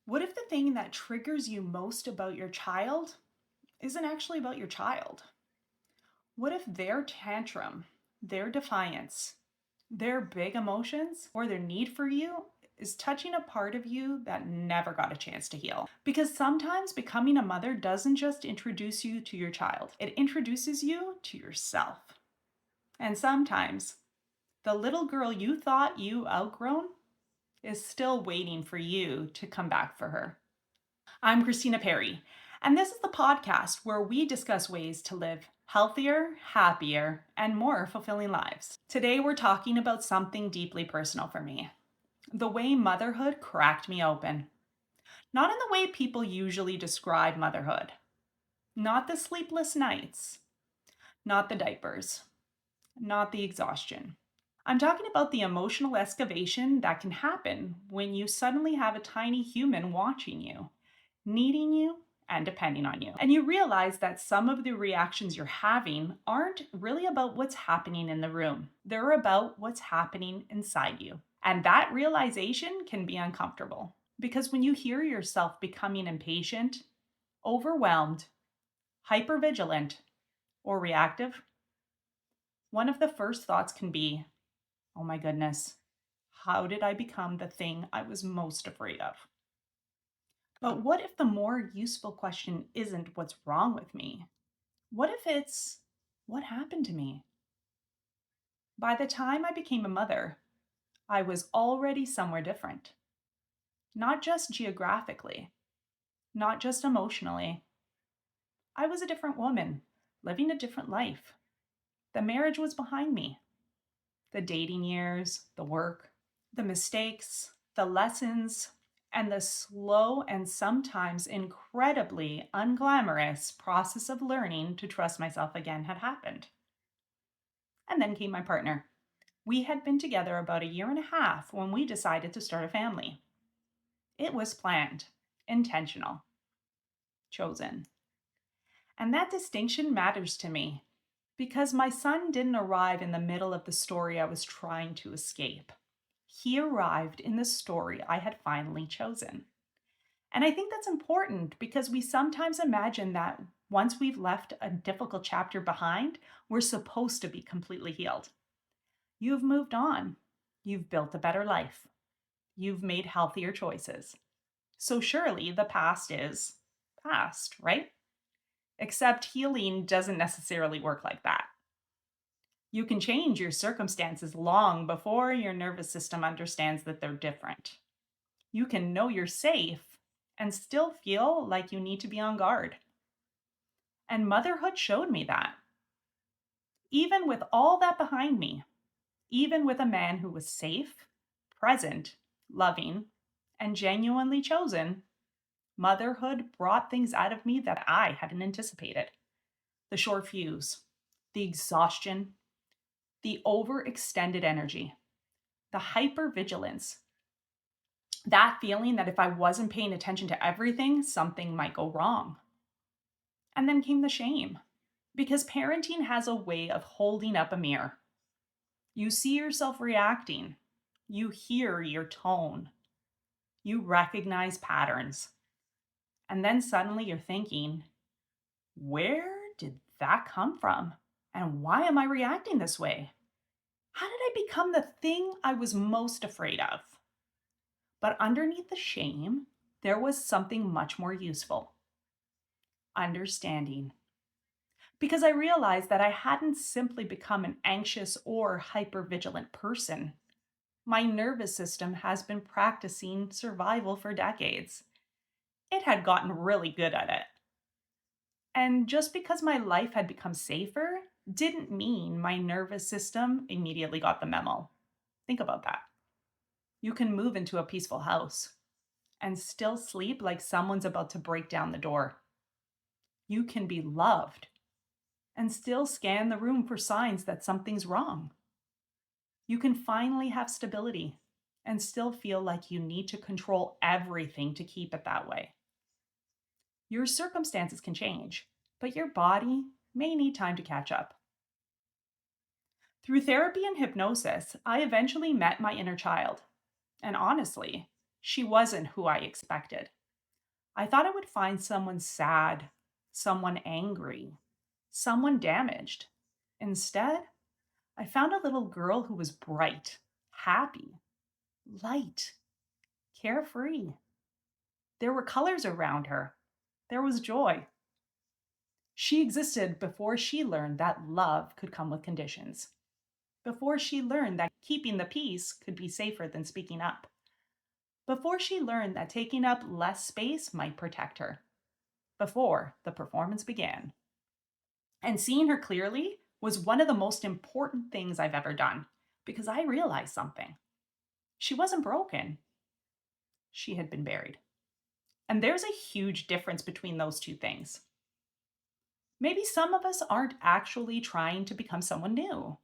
What if the thing that triggers you most about your child isn't actually about your child? What if their tantrum, their defiance, their big emotions, or their need for you is touching a part of you that never got a chance to heal? Because sometimes becoming a mother doesn't just introduce you to your child, it introduces you to yourself. And sometimes the little girl you thought you outgrown is still waiting for you to come back for her. I'm Christina Perry, and this is the podcast where we discuss ways to live healthier, happier, and more fulfilling lives. Today, we're talking about something deeply personal for me: the way motherhood cracked me open. Not in the way people usually describe motherhood, not the sleepless nights, not the diapers, not the exhaustion. I'm talking about the emotional excavation that can happen when you suddenly have a tiny human watching you, needing you, and depending on you. And you realize that some of the reactions you're having aren't really about what's happening in the room, they're about what's happening inside you. And that realization can be uncomfortable because when you hear yourself becoming impatient, overwhelmed, hypervigilant, or reactive, one of the first thoughts can be, oh my goodness, how did I become the thing I was most afraid of? But what if the more useful question isn't what's wrong with me? What if it's what happened to me? By the time I became a mother, I was already somewhere different. Not just geographically, not just emotionally. I was a different woman, living a different life. The marriage was behind me. The dating years, the work, the mistakes, the lessons, and the slow and sometimes incredibly unglamorous process of learning to trust myself again had happened. And then came my partner. We had been together about a year and a half when we decided to start a family. It was planned, intentional, chosen. And that distinction matters to me because my son didn't arrive in the middle of the story I was trying to escape. He arrived in the story I had finally chosen. And I think that's important because we sometimes imagine that once we've left a difficult chapter behind, we're supposed to be completely healed. You've moved on. You've built a better life. You've made healthier choices. So surely the past is past, right? Except healing doesn't necessarily work like that. You can change your circumstances long before your nervous system understands that they're different. You can know you're safe and still feel like you need to be on guard. And motherhood showed me that. Even with all that behind me, even with a man who was safe, present, loving, and genuinely chosen, motherhood brought things out of me that I hadn't anticipated: the short fuse, the exhaustion, the overextended energy, the hypervigilance, that feeling that if I wasn't paying attention to everything, something might go wrong. And then came the shame, because parenting has a way of holding up a mirror. You see yourself reacting, you hear your tone, you recognize patterns, and then suddenly you're thinking, where did that come from? And why am I reacting this way? How did I become the thing I was most afraid of? But underneath the shame, there was something much more useful: understanding. Because I realized that I hadn't simply become an anxious or hypervigilant person. My nervous system has been practicing survival for decades. It had gotten really good at it. And just because my life had become safer didn't mean my nervous system immediately got the memo. Think about that. You can move into a peaceful house and still sleep like someone's about to break down the door. You can be loved and still scan the room for signs that something's wrong. You can finally have stability and still feel like you need to control everything to keep it that way. Your circumstances can change, but your body may need time to catch up. Through therapy and hypnosis, I eventually met my inner child. And honestly, She wasn't who I expected. I thought I would find someone sad, someone angry, someone damaged. Instead, I found a little girl who was bright, happy, light, carefree. There were colors around her. There was joy. She existed before she learned that love could come with conditions, before she learned that keeping the peace could be safer than speaking up, before she learned that taking up less space might protect her, before the performance began. And seeing her clearly was one of the most important things I've ever done because I realized something. She wasn't broken, she had been buried. And there's a huge difference between those two things. Maybe some of us aren't actually trying to become someone new.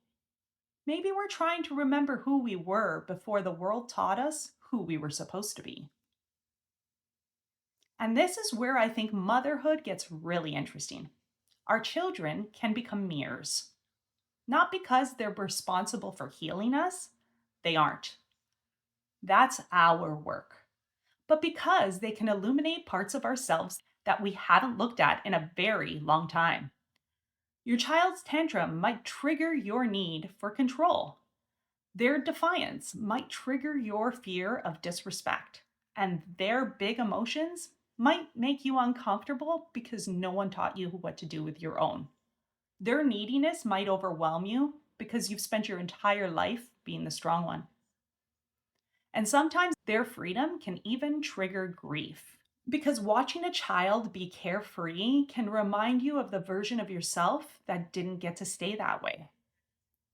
Maybe we're trying to remember who we were before the world taught us who we were supposed to be. And this is where I think motherhood gets really interesting. Our children can become mirrors, not because they're responsible for healing us, they aren't. That's our work. But because they can illuminate parts of ourselves that we haven't looked at in a very long time. Your child's tantrum might trigger your need for control. Their defiance might trigger your fear of disrespect. And their big emotions might make you uncomfortable because no one taught you what to do with your own. Their neediness might overwhelm you because you've spent your entire life being the strong one. And sometimes their freedom can even trigger grief. Because watching a child be carefree can remind you of the version of yourself that didn't get to stay that way.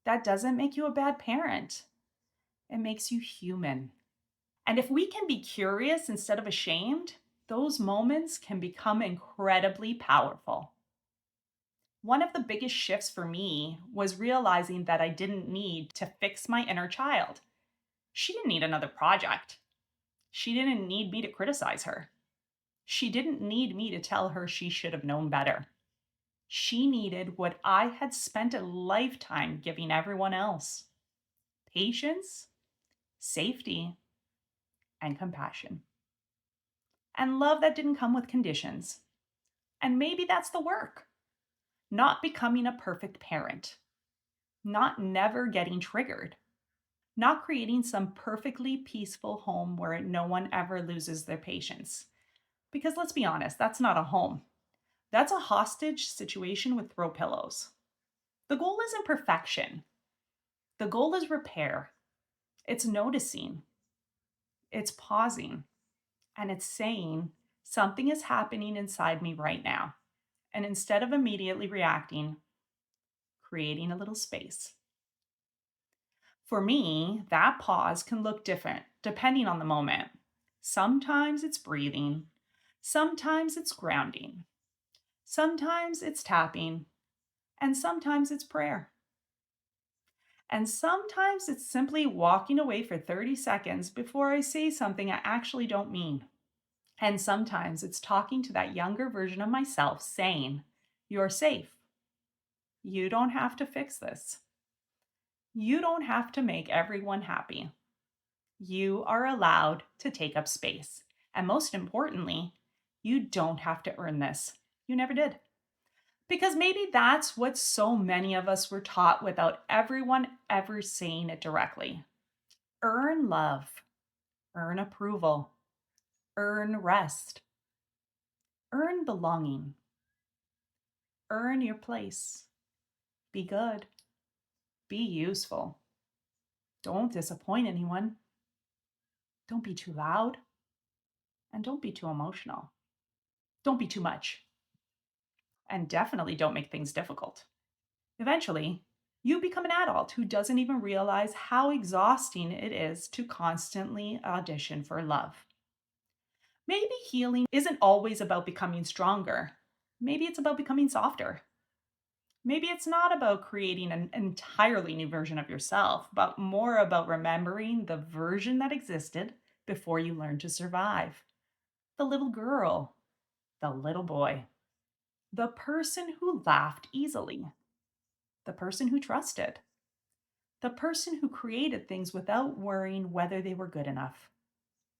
That doesn't make you a bad parent, it makes you human. And if we can be curious instead of ashamed, those moments can become incredibly powerful. One of the biggest shifts for me was realizing that I didn't need to fix my inner child. She didn't need another project. She didn't need me to criticize her. She didn't need me to tell her she should have known better. She needed what I had spent a lifetime giving everyone else: patience, safety, and compassion. And love that didn't come with conditions. And maybe that's the work. Not becoming a perfect parent, not never getting triggered, not creating some perfectly peaceful home where no one ever loses their patience. Because let's be honest, that's not a home. That's a hostage situation with throw pillows. The goal isn't perfection. The goal is repair. It's noticing, it's pausing, and it's saying something is happening inside me right now. And instead of immediately reacting, creating a little space. For me, that pause can look different depending on the moment. Sometimes it's breathing, sometimes it's grounding, sometimes it's tapping, and sometimes it's prayer. And sometimes it's simply walking away for 30 seconds before I say something I actually don't mean. And sometimes it's talking to that younger version of myself saying, "You're safe. You don't have to fix this. You don't have to make everyone happy. You are allowed to take up space. And most importantly, you don't have to earn this. You never did." Because maybe that's what so many of us were taught without everyone ever saying it directly. Earn love, earn approval, earn rest, earn belonging, earn your place. Be good, be useful. Don't disappoint anyone. Don't be too loud, and don't be too emotional. Don't be too much, and definitely don't make things difficult. Eventually, you become an adult who doesn't even realize how exhausting it is to constantly audition for love. Maybe healing isn't always about becoming stronger. Maybe it's about becoming softer. Maybe it's not about creating an entirely new version of yourself, but more about remembering the version that existed before you learned to survive. The little girl, the little boy, the person who laughed easily, the person who trusted, the person who created things without worrying whether they were good enough,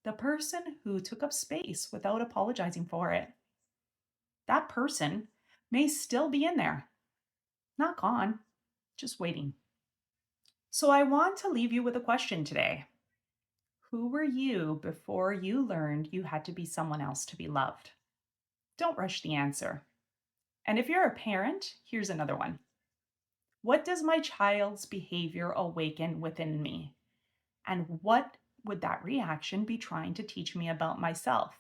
the person who took up space without apologizing for it. That person may still be in there, not gone, just waiting. So I want to leave you with a question today. Who were you before you learned you had to be someone else to be loved? Don't rush the answer. And if you're a parent, here's another one. What does my child's behavior awaken within me? And what would that reaction be trying to teach me about myself?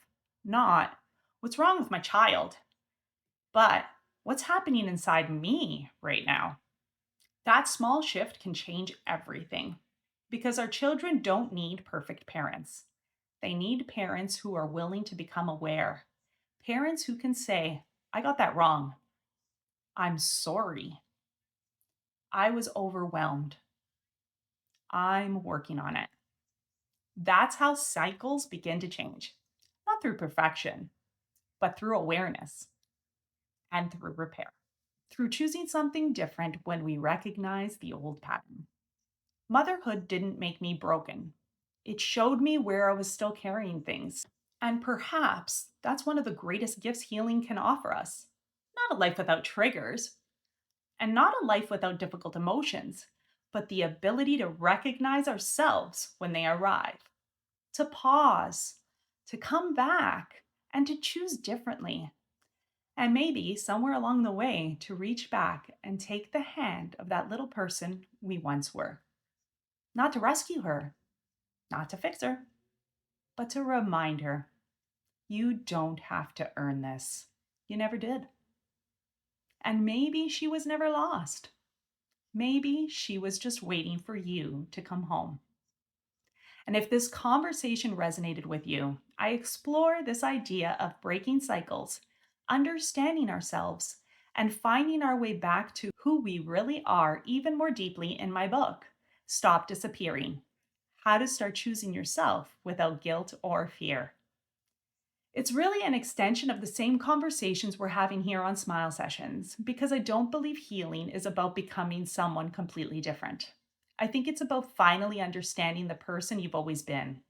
Not what's wrong with my child, but what's happening inside me right now? That small shift can change everything because our children don't need perfect parents. They need parents who are willing to become aware, parents who can say, I got that wrong. I'm sorry. I was overwhelmed. I'm working on it. That's how cycles begin to change, not through perfection, but through awareness and through repair, through choosing something different when we recognize the old pattern. Motherhood didn't make me broken. It showed me where I was still carrying things. And perhaps that's one of the greatest gifts healing can offer us. Not a life without triggers, and not a life without difficult emotions, but the ability to recognize ourselves when they arrive, to pause, to come back, and to choose differently. And maybe somewhere along the way to reach back and take the hand of that little person we once were. Not to rescue her, not to fix her, but to remind her you don't have to earn this. You never did. And maybe she was never lost. Maybe she was just waiting for you to come home. And if this conversation resonated with you, I explore this idea of breaking cycles, understanding ourselves, and finding our way back to who we really are even more deeply in my book, Stop Disappearing: How to Start Choosing Yourself Without Guilt or Fear. It's really an extension of the same conversations we're having here on Smile Sessions because I don't believe healing is about becoming someone completely different. I think it's about finally understanding the person you've always been.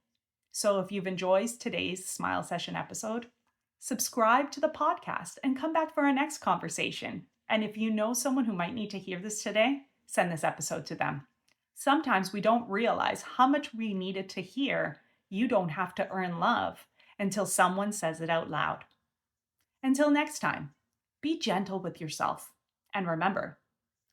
So if you've enjoyed today's Smile Session episode, subscribe to the podcast and come back for our next conversation. And if you know someone who might need to hear this today, send this episode to them. Sometimes we don't realize how much we needed to hear you don't have to earn love until someone says it out loud. Until next time, be gentle with yourself. And remember,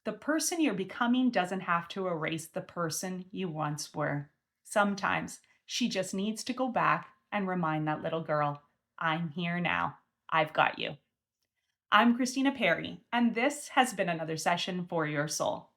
the person you're becoming doesn't have to erase the person you once were. Sometimes she just needs to go back and remind that little girl, I'm here now. I've got you. I'm Christina Perry, and this has been another session for your soul.